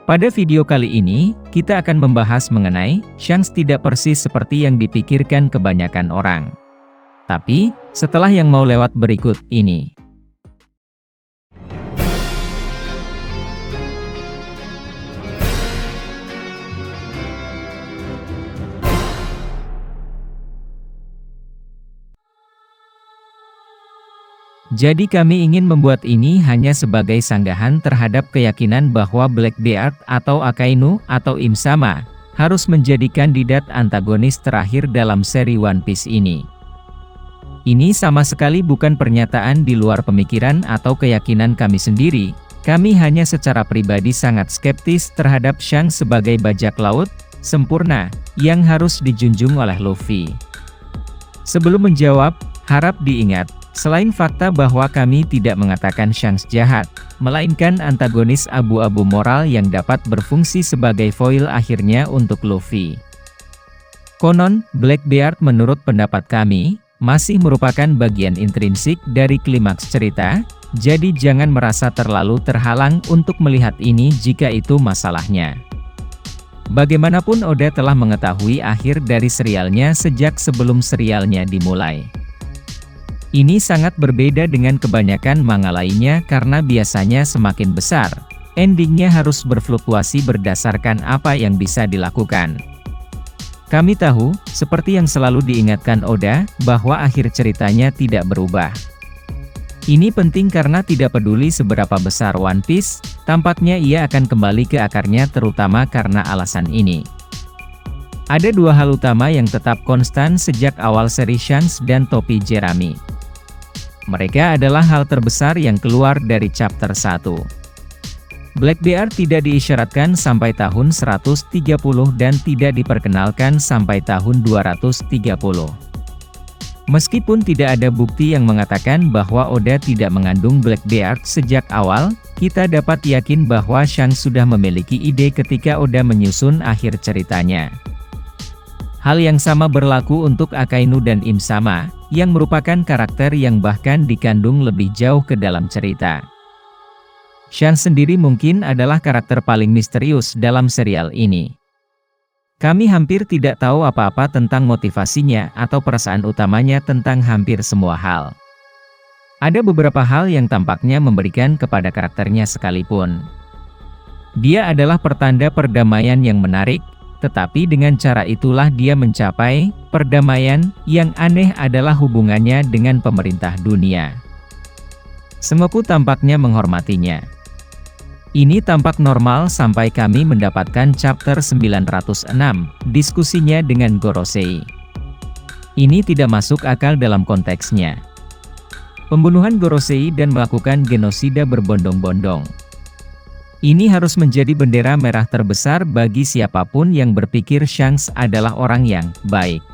Pada video kali ini, kita akan membahas mengenai Shanks tidak persis seperti yang dipikirkan kebanyakan orang. Tapi, setelah yang mau lewat berikut ini. Jadi kami ingin membuat ini hanya sebagai sanggahan terhadap keyakinan bahwa Blackbeard atau Akainu atau Im Sama harus menjadi kandidat antagonis terakhir dalam seri One Piece ini. Ini sama sekali bukan pernyataan di luar pemikiran atau keyakinan kami sendiri. Kami hanya secara pribadi sangat skeptis terhadap Shanks sebagai bajak laut sempurna yang harus dijunjung oleh Luffy. Sebelum menjawab, harap diingat, selain fakta bahwa kami tidak mengatakan Shanks jahat, melainkan antagonis abu-abu moral yang dapat berfungsi sebagai foil akhirnya untuk Luffy. Konon, Blackbeard menurut pendapat kami, masih merupakan bagian intrinsik dari klimaks cerita, jadi jangan merasa terlalu terhalang untuk melihat ini jika itu masalahnya. Bagaimanapun Oda telah mengetahui akhir dari serialnya sejak sebelum serialnya dimulai. Ini sangat berbeda dengan kebanyakan manga lainnya karena biasanya semakin besar, endingnya harus berfluktuasi berdasarkan apa yang bisa dilakukan. Kami tahu, seperti yang selalu diingatkan Oda, bahwa akhir ceritanya tidak berubah. Ini penting karena tidak peduli seberapa besar One Piece, tampaknya ia akan kembali ke akarnya terutama karena alasan ini. Ada dua hal utama yang tetap konstan sejak awal seri Shanks dan topi Jerami. Mereka adalah hal terbesar yang keluar dari chapter 1. Blackbeard tidak diisyaratkan sampai tahun 130 dan tidak diperkenalkan sampai tahun 230. Meskipun tidak ada bukti yang mengatakan bahwa Oda tidak mengandung Blackbeard sejak awal, kita dapat yakin bahwa Shanks sudah memiliki ide ketika Oda menyusun akhir ceritanya. Hal yang sama berlaku untuk Akainu dan Im Sama, yang merupakan karakter yang bahkan dikandung lebih jauh ke dalam cerita. Shanks sendiri mungkin adalah karakter paling misterius dalam serial ini. Kami hampir tidak tahu apa-apa tentang motivasinya atau perasaan utamanya tentang hampir semua hal. Ada beberapa hal yang tampaknya memberikan kepada karakternya sekalipun. Dia adalah pertanda perdamaian yang menarik, tetapi dengan cara itulah dia mencapai perdamaian. Yang aneh adalah hubungannya dengan pemerintah dunia. Sengoku tampaknya menghormatinya. Ini tampak normal sampai kami mendapatkan chapter 906, diskusinya dengan Gorosei. Ini tidak masuk akal dalam konteksnya. Pembunuhan Gorosei dan melakukan genosida berbondong-bondong. Ini harus menjadi bendera merah terbesar bagi siapapun yang berpikir Shanks adalah orang yang baik.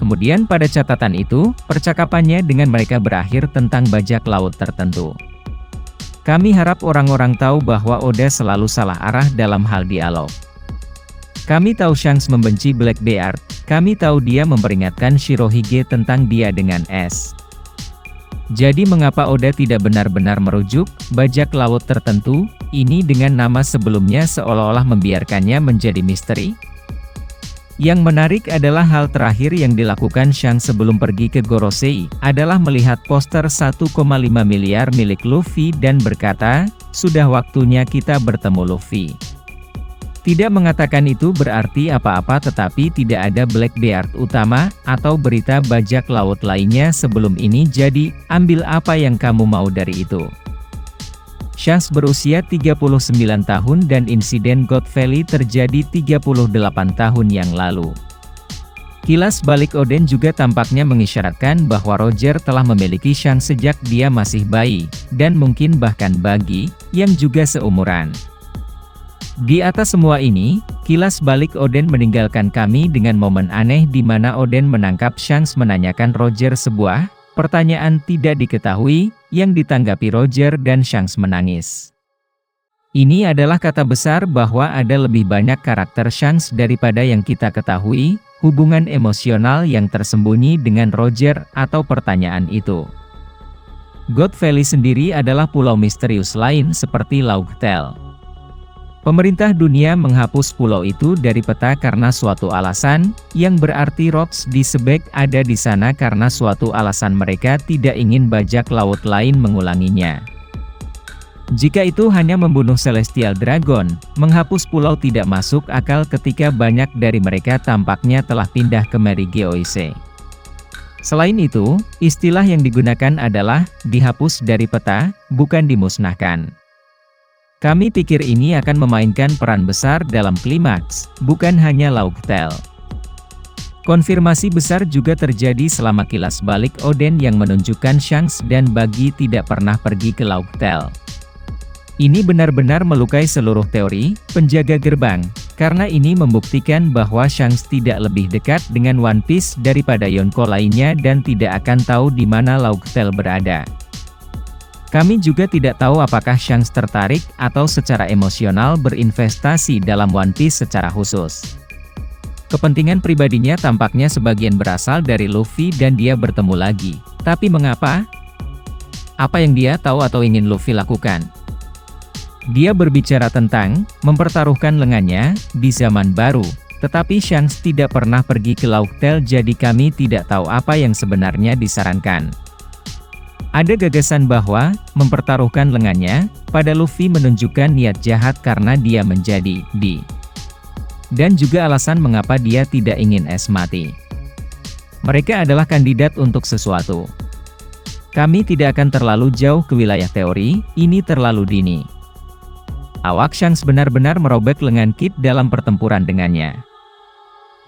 Kemudian pada catatan itu, percakapannya dengan mereka berakhir tentang bajak laut tertentu. Kami harap orang-orang tahu bahwa Oda selalu salah arah dalam hal dialog. Kami tahu Shanks membenci Blackbeard, kami tahu dia memperingatkan Shirohige tentang dia dengan es. Jadi mengapa Oda tidak benar-benar merujuk bajak laut tertentu ini dengan nama sebelumnya seolah-olah membiarkannya menjadi misteri? Yang menarik adalah hal terakhir yang dilakukan Shanks sebelum pergi ke Gorosei adalah melihat poster 1,5 miliar milik Luffy dan berkata, "Sudah waktunya kita bertemu Luffy." Tidak mengatakan itu berarti apa-apa tetapi tidak ada Blackbeard utama, atau berita bajak laut lainnya sebelum ini jadi, ambil apa yang kamu mau dari itu. Shanks berusia 39 tahun dan insiden God Valley terjadi 38 tahun yang lalu. Kilas balik Oden juga tampaknya mengisyaratkan bahwa Roger telah memiliki Shanks sejak dia masih bayi, dan mungkin bahkan Buggy, yang juga seumuran. Di atas semua ini, kilas balik Oden meninggalkan kami dengan momen aneh di mana Oden menangkap Shanks menanyakan Roger sebuah pertanyaan tidak diketahui, yang ditanggapi Roger dan Shanks menangis. Ini adalah kata besar bahwa ada lebih banyak karakter Shanks daripada yang kita ketahui, hubungan emosional yang tersembunyi dengan Roger atau pertanyaan itu. God Valley sendiri adalah pulau misterius lain seperti Laugh Tale. Pemerintah dunia menghapus pulau itu dari peta karena suatu alasan, yang berarti Rox di Sebek ada di sana karena suatu alasan mereka tidak ingin bajak laut lain mengulanginya. Jika itu hanya membunuh Celestial Dragon, menghapus pulau tidak masuk akal ketika banyak dari mereka tampaknya telah pindah ke Merigeoise. Selain itu, istilah yang digunakan adalah dihapus dari peta, bukan dimusnahkan. Kami pikir ini akan memainkan peran besar dalam klimaks, bukan hanya Laugtel. Konfirmasi besar juga terjadi selama kilas balik Oden yang menunjukkan Shanks dan Buggy tidak pernah pergi ke Laugtel. Ini benar-benar melukai seluruh teori penjaga gerbang, karena ini membuktikan bahwa Shanks tidak lebih dekat dengan One Piece daripada Yonko lainnya dan tidak akan tahu di mana Laugtel berada. Kami juga tidak tahu apakah Shanks tertarik atau secara emosional berinvestasi dalam One Piece secara khusus. Kepentingan pribadinya tampaknya sebagian berasal dari Luffy dan dia bertemu lagi. Tapi mengapa? Apa yang dia tahu atau ingin Luffy lakukan? Dia berbicara tentang mempertaruhkan lengannya di zaman baru, tetapi Shanks tidak pernah pergi ke Laugtel jadi kami tidak tahu apa yang sebenarnya disarankan. Ada gagasan bahwa mempertaruhkan lengannya pada Luffy menunjukkan niat jahat karena dia menjadi dan juga alasan mengapa dia tidak ingin es mati. Mereka adalah kandidat untuk sesuatu. Kami tidak akan terlalu jauh ke wilayah teori, ini terlalu dini. Awak Shanks benar-benar merobek lengan Kid dalam pertempuran dengannya.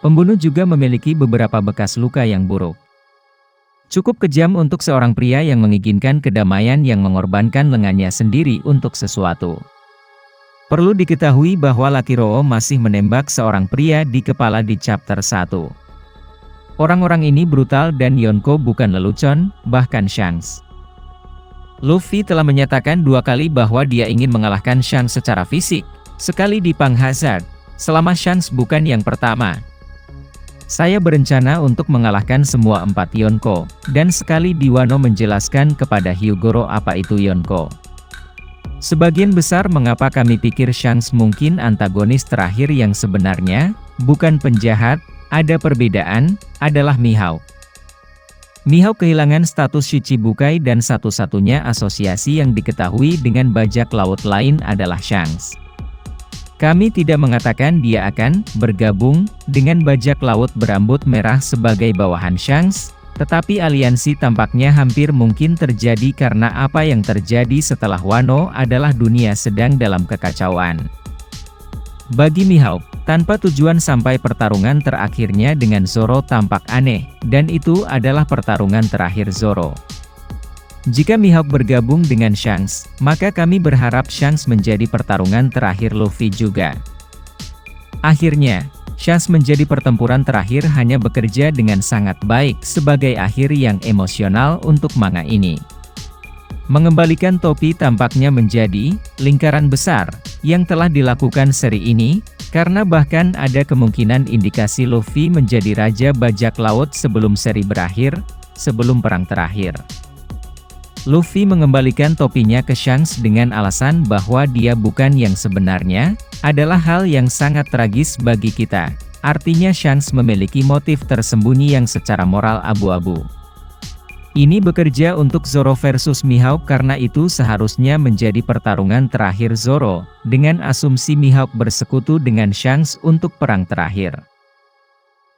Pembunuh juga memiliki beberapa bekas luka yang buruk. Cukup kejam untuk seorang pria yang menginginkan kedamaian yang mengorbankan lengannya sendiri untuk sesuatu. Perlu diketahui bahwa Lucky Row masih menembak seorang pria di kepala di chapter 1. Orang-orang ini brutal dan Yonko bukan lelucon, bahkan Shanks. Luffy telah menyatakan 2 kali bahwa dia ingin mengalahkan Shanks secara fisik, sekali di Pang Hazard, selama Shanks bukan yang pertama. Saya berencana untuk mengalahkan semua 4 Yonko, dan sekali di Wano menjelaskan kepada Hyugoro apa itu Yonko. Sebagian besar mengapa kami pikir Shanks mungkin antagonis terakhir yang sebenarnya, bukan penjahat, ada perbedaan, adalah Mihawk. Mihawk kehilangan status Shichibukai dan satu-satunya asosiasi yang diketahui dengan bajak laut lain adalah Shanks. Kami tidak mengatakan dia akan bergabung dengan bajak laut berambut merah sebagai bawahan Shanks, tetapi aliansi tampaknya hampir mungkin terjadi karena apa yang terjadi setelah Wano adalah dunia sedang dalam kekacauan. Bagi Mihawk, tanpa tujuan sampai pertarungan terakhirnya dengan Zoro tampak aneh, dan itu adalah pertarungan terakhir Zoro. Jika Mihawk bergabung dengan Shanks, maka kami berharap Shanks menjadi pertarungan terakhir Luffy juga. Akhirnya, Shanks menjadi pertempuran terakhir hanya bekerja dengan sangat baik sebagai akhir yang emosional untuk manga ini. Mengembalikan topi tampaknya menjadi lingkaran besar yang telah dilakukan seri ini, karena bahkan ada kemungkinan indikasi Luffy menjadi raja bajak laut sebelum seri berakhir, sebelum perang terakhir. Luffy mengembalikan topinya ke Shanks dengan alasan bahwa dia bukan yang sebenarnya, adalah hal yang sangat tragis bagi kita. Artinya Shanks memiliki motif tersembunyi yang secara moral abu-abu. Ini bekerja untuk Zoro versus Mihawk karena itu seharusnya menjadi pertarungan terakhir Zoro, dengan asumsi Mihawk bersekutu dengan Shanks untuk perang terakhir.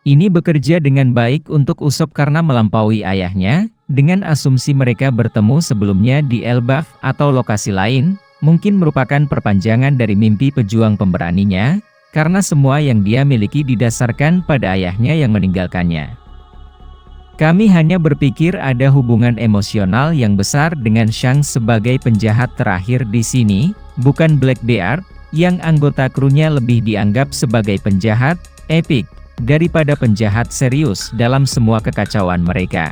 Ini bekerja dengan baik untuk Usopp karena melampaui ayahnya, dengan asumsi mereka bertemu sebelumnya di Elbaf atau lokasi lain, mungkin merupakan perpanjangan dari mimpi pejuang pemberaninya, karena semua yang dia miliki didasarkan pada ayahnya yang meninggalkannya. Kami hanya berpikir ada hubungan emosional yang besar dengan Shanks sebagai penjahat terakhir di sini, bukan Blackbeard, yang anggota krunya lebih dianggap sebagai penjahat epik daripada penjahat serius dalam semua kekacauan mereka.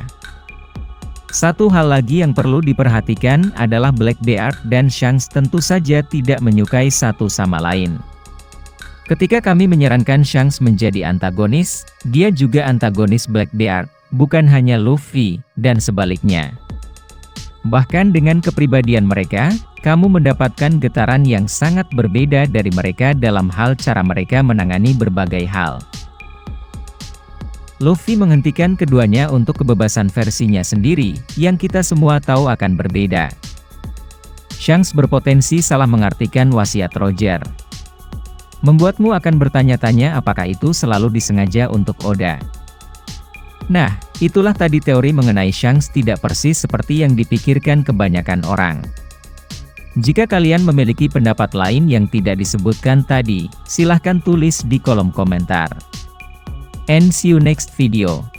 Satu hal lagi yang perlu diperhatikan adalah Blackbeard dan Shanks tentu saja tidak menyukai satu sama lain. Ketika kami menyarankan Shanks menjadi antagonis, dia juga antagonis Blackbeard, bukan hanya Luffy, dan sebaliknya. Bahkan dengan kepribadian mereka, kamu mendapatkan getaran yang sangat berbeda dari mereka dalam hal cara mereka menangani berbagai hal. Luffy menghentikan keduanya untuk kebebasan versinya sendiri, yang kita semua tahu akan berbeda. Shanks berpotensi salah mengartikan wasiat Roger. Membuatmu akan bertanya-tanya apakah itu selalu disengaja untuk Oda. Nah, itulah tadi teori mengenai Shanks tidak persis seperti yang dipikirkan kebanyakan orang. Jika kalian memiliki pendapat lain yang tidak disebutkan tadi, silahkan tulis di kolom komentar. And see you next video.